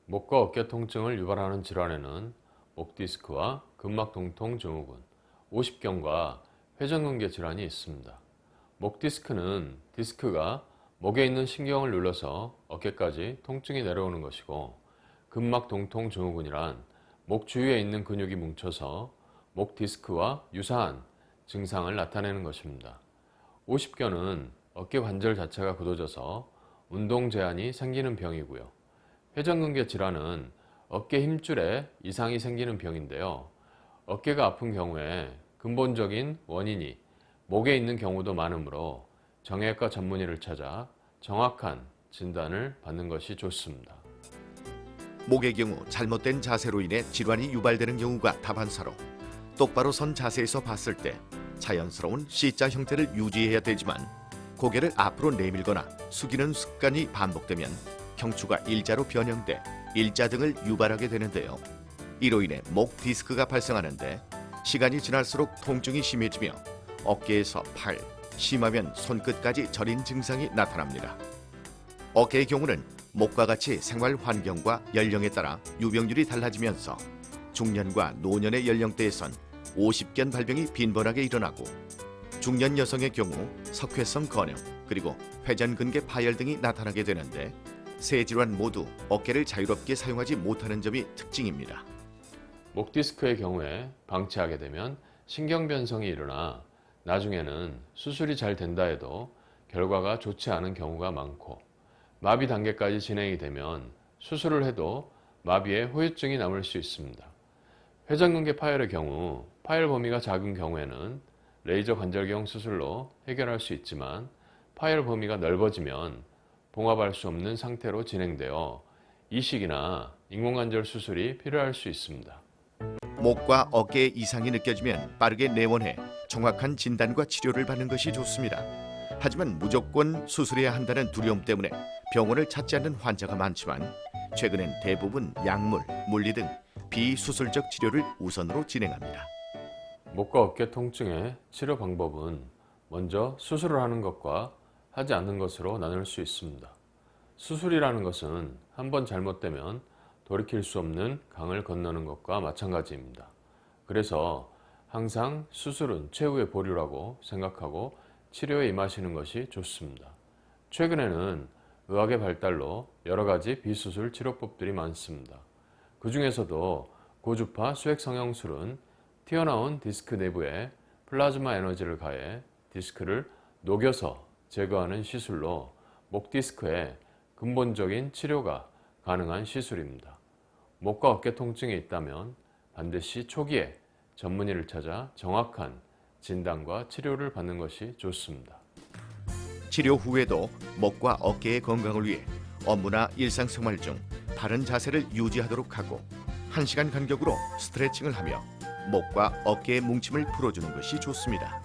목과 어깨 통증을 유발하는 질환에는 목 디스크와 근막 동통 증후군, 오십견과 회전근개 질환이 있습니다. 목 디스크는 디스크가 목에 있는 신경을 눌러서 어깨까지 통증이 내려오는 것이고, 근막 동통 증후군이란 목 주위에 있는 근육이 뭉쳐서 목 디스크와 유사한 증상을 나타내는 것입니다. 오십견은 어깨 관절 자체가 굳어져서 운동 제한이 생기는 병이고요. 회전근개 질환은 어깨 힘줄에 이상이 생기는 병인데요. 어깨가 아픈 경우에 근본적인 원인이 목에 있는 경우도 많으므로 정형외과 전문의를 찾아 정확한 진단을 받는 것이 좋습니다. 목의 경우 잘못된 자세로 인해 질환이 유발되는 경우가 다반사로, 똑바로 선 자세에서 봤을 때 자연스러운 C자 형태를 유지해야 되지만 고개를 앞으로 내밀거나 숙이는 습관이 반복되면 경추가 일자로 변형돼 일자 등을 유발하게 되는데요. 이로 인해 목 디스크가 발생하는데, 시간이 지날수록 통증이 심해지며 어깨에서 팔, 심하면 손끝까지 저린 증상이 나타납니다. 어깨의 경우는 목과 같이 생활 환경과 연령에 따라 유병률이 달라지면서 중년과 노년의 연령대에선 오십견 발병이 빈번하게 일어나고, 중년 여성의 경우 석회성 건염 그리고 회전근개 파열 등이 나타나게 되는데, 세 질환 모두 어깨를 자유롭게 사용하지 못하는 점이 특징입니다. 목 디스크의 경우에 방치하게 되면 신경 변성이 일어나 나중에는 수술이 잘 된다 해도 결과가 좋지 않은 경우가 많고, 마비 단계까지 진행이 되면 수술을 해도 마비에 후유증이 남을 수 있습니다. 회전근개 파열의 경우 파열 범위가 작은 경우에는 레이저 관절경 수술로 해결할 수 있지만, 파열 범위가 넓어지면 봉합할 수 없는 상태로 진행되어 이식이나 인공관절 수술이 필요할 수 있습니다. 목과 어깨에 이상이 느껴지면 빠르게 내원해 정확한 진단과 치료를 받는 것이 좋습니다. 하지만 무조건 수술해야 한다는 두려움 때문에 병원을 찾지 않는 환자가 많지만, 최근엔 대부분 약물, 물리 등 비수술적 치료를 우선으로 진행합니다. 목과 어깨 통증의 치료 방법은 먼저 수술을 하는 것과 하지 않는 것으로 나눌 수 있습니다. 수술이라는 것은 한번 잘못되면 돌이킬 수 없는 강을 건너는 것과 마찬가지입니다. 그래서 항상 수술은 최후의 보류라고 생각하고 치료에 임하시는 것이 좋습니다. 최근에는 의학의 발달로 여러 가지 비수술 치료법들이 많습니다. 그 중에서도 고주파 수액 성형술은 튀어나온 디스크 내부에 플라즈마 에너지를 가해 디스크를 녹여서 제거하는 시술로 목 디스크의 근본적인 치료가 가능한 시술입니다. 목과 어깨 통증이 있다면 반드시 초기에 전문의를 찾아 정확한 진단과 치료를 받는 것이 좋습니다. 치료 후에도 목과 어깨의 건강을 위해 업무나 일상생활 중 바른 자세를 유지하도록 하고, 1시간 간격으로 스트레칭을 하며 목과 어깨의 뭉침을 풀어주는 것이 좋습니다.